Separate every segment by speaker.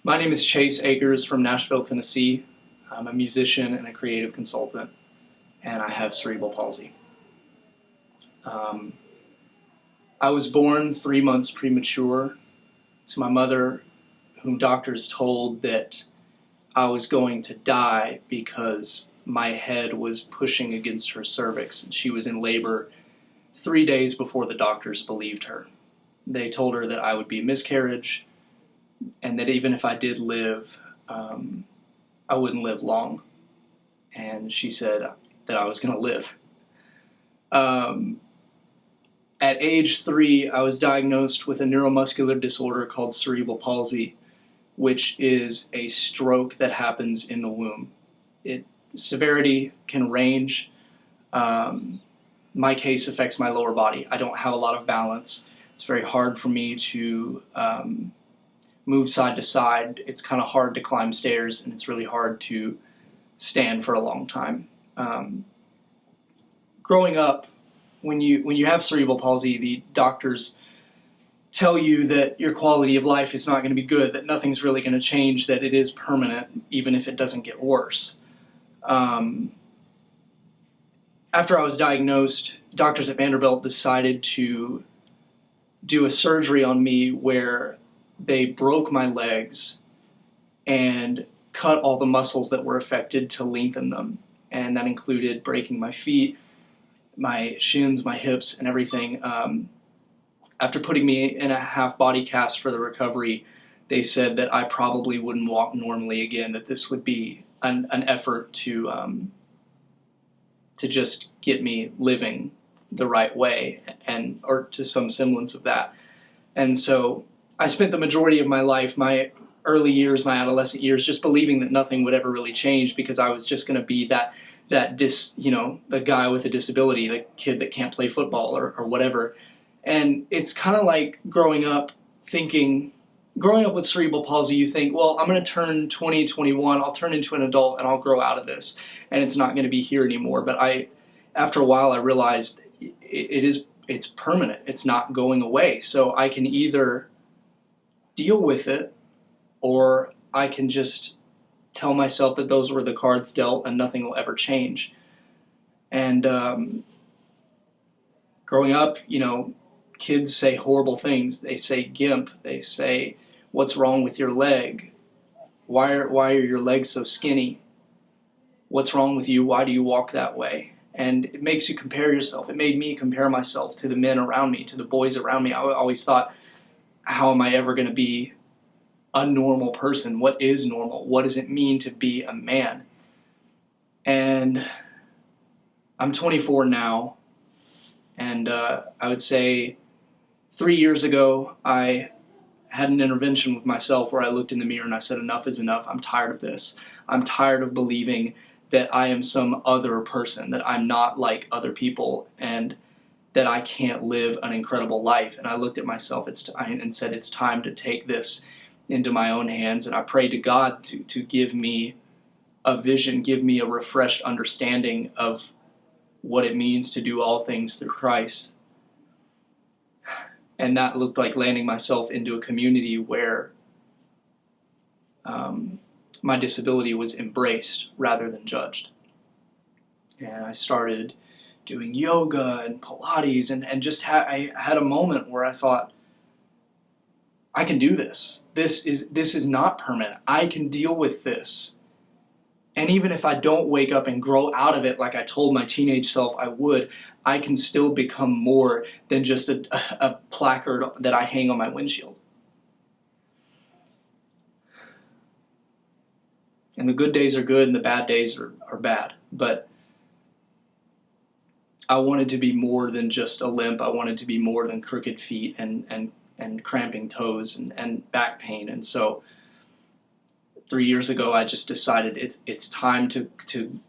Speaker 1: My name is Chase Akers from Nashville, Tennessee. I'm a musician and a creative consultant, and I have cerebral palsy. I was born 3 months premature to my mother, whom doctors told that I was going to die because my head was pushing against her cervix, and she was in labor 3 days before the doctors believed her. They told her that I would be a miscarriage, and that even if I did live, I wouldn't live long. And she said that I was going to live. At age 3, I was diagnosed with a neuromuscular disorder called cerebral palsy, which is a stroke that happens in the womb. Severity can range. My case affects my lower body. I don't have a lot of balance. It's very hard for me to move side to side. It's kind of hard to climb stairs, and it's really hard to stand for a long time. Growing up, when you have cerebral palsy, the doctors tell you that your quality of life is not going to be good, that nothing's really going to change, that it is permanent, even if it doesn't get worse. After I was diagnosed, doctors at Vanderbilt decided to do a surgery on me where they broke my legs and cut all the muscles that were affected to lengthen them. And that included breaking my feet, my shins, my hips, and everything. After putting me in a half-body cast for the recovery, they said that I probably wouldn't walk normally again, that this would be an effort to just get me living the right way, or to some semblance of that. And so I spent the majority of my life, my early years, my adolescent years, just believing that nothing would ever really change, because I was just going to be the guy with a disability, the kid that can't play football or whatever. And it's kind of like growing up with cerebral palsy, you think, well, I'm going to turn 20, 21, I'll turn into an adult and I'll grow out of this, and it's not going to be here anymore. But after a while, I realized it's permanent. It's not going away. So I can either deal with it, or I can just tell myself that those were the cards dealt and nothing will ever change. And growing up, kids say horrible things. They say gimp. They say, what's wrong with your leg? Why are your legs so skinny? What's wrong with you? Why do you walk that way? And it makes you compare yourself. It made me compare myself to the men around me, to the boys around me. I always thought, how am I ever going to be a normal person? What is normal? What does it mean to be a man? And I'm 24 now, and I would say 3 years ago, I had an intervention with myself where I looked in the mirror and I said, enough is enough. I'm tired of this. I'm tired of believing that I am some other person, that I'm not like other people, and that I can't live an incredible life. And I looked at myself and said, it's time to take this into my own hands. And I prayed to God to give me a vision, give me a refreshed understanding of what it means to do all things through Christ. And that looked like landing myself into a community where my disability was embraced rather than judged. And I started doing yoga and Pilates, and I had a moment where I thought, I can do this. This is not permanent. I can deal with this. And even if I don't wake up and grow out of it like I told my teenage self I would, I can still become more than just a placard that I hang on my windshield. And the good days are good and the bad days are bad. But I wanted to be more than just a limp. I wanted to be more than crooked feet and cramping toes and back pain. And so 3 years ago, I just decided it's time to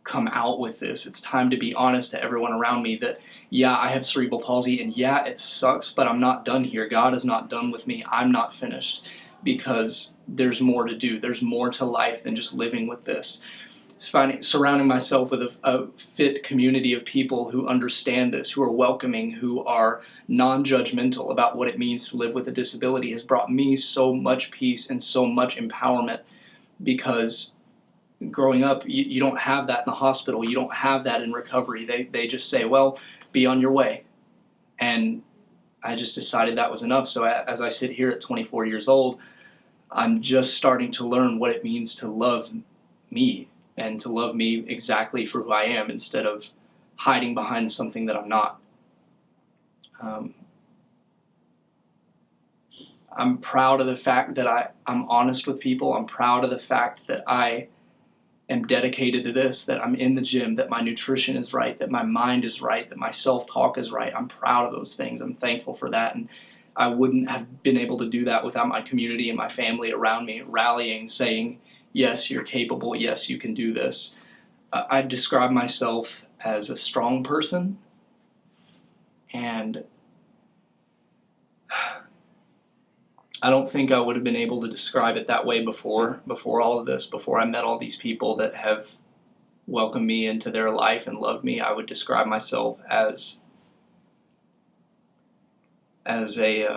Speaker 1: come out with this. It's time to be honest to everyone around me that, yeah, I have cerebral palsy, and yeah, it sucks, but I'm not done here. God is not done with me. I'm not finished, because there's more to do. There's more to life than just living with this. surrounding myself with a fit community of people who understand this, who are welcoming, who are non-judgmental about what it means to live with a disability has brought me so much peace and so much empowerment, because growing up, you don't have that in the hospital. You don't have that in recovery. They just say, well, be on your way. And I just decided that was enough. So as I sit here at 24 years old, I'm just starting to learn what it means to love me, and to love me exactly for who I am, instead of hiding behind something that I'm not. I'm proud of the fact that I'm honest with people. I'm proud of the fact that I am dedicated to this, that I'm in the gym, that my nutrition is right, that my mind is right, that my self-talk is right. I'm proud of those things. I'm thankful for that. And I wouldn't have been able to do that without my community and my family around me rallying, saying, yes, you're capable. Yes, you can do this. I describe myself as a strong person, and I don't think I would have been able to describe it that way before all of this, before I met all these people that have welcomed me into their life and loved me. I would describe myself as a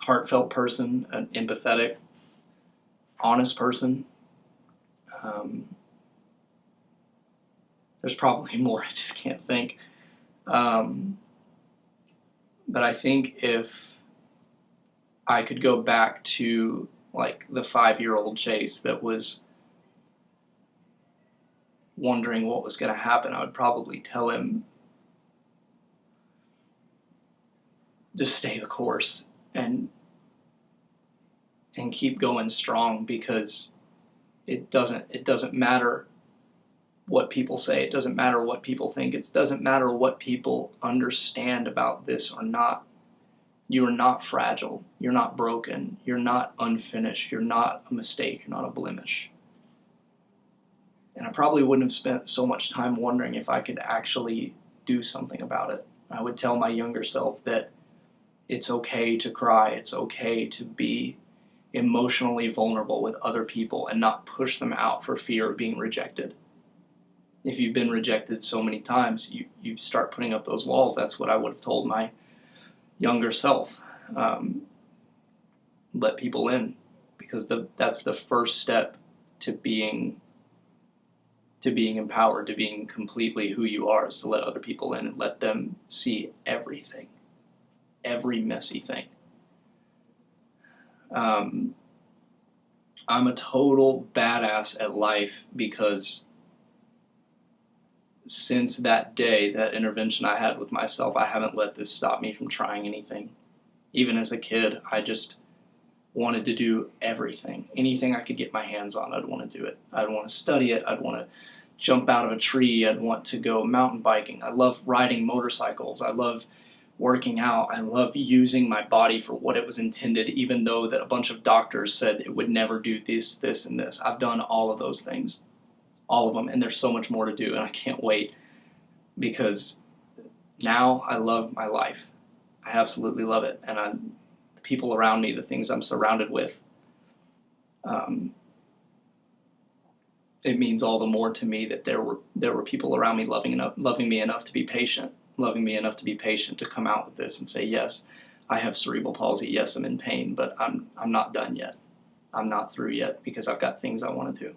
Speaker 1: heartfelt person, an empathetic, honest person. There's probably more, I just can't think. But I think if I could go back to like the 5-year-old Chase that was wondering what was going to happen, I would probably tell him, just stay the course and keep going strong, because it doesn't matter what people say. It doesn't matter what people think. It doesn't matter what people understand about this or not. You are not fragile. You're not broken. You're not unfinished. You're not a mistake. You're not a blemish. And I probably wouldn't have spent so much time wondering if I could actually do something about it. I would tell my younger self that it's okay to cry. It's okay to be emotionally vulnerable with other people and not push them out for fear of being rejected. If you've been rejected so many times, you start putting up those walls. That's what I would have told my younger self. Let people in, because that's the first step to being empowered, to being completely who you are, is to let other people in and let them see everything, every messy thing. I'm a total badass at life, because since that day, that intervention I had with myself, I haven't let this stop me from trying anything. Even as a kid, I just wanted to do everything. Anything I could get my hands on, I'd want to do it. I'd want to study it. I'd want to jump out of a tree. I'd want to go mountain biking. I love riding motorcycles. I love working out. I love using my body for what it was intended, even though that a bunch of doctors said it would never do this, this, and this. I've done all of those things. All of them, and there's so much more to do, and I can't wait, because now I love my life. I absolutely love it, and the people around me, the things I'm surrounded with, it means all the more to me that there were people around me loving me enough to be patient, to come out with this and say, yes, I have cerebral palsy, yes, I'm in pain, but I'm not done yet. I'm not through yet, because I've got things I want to do.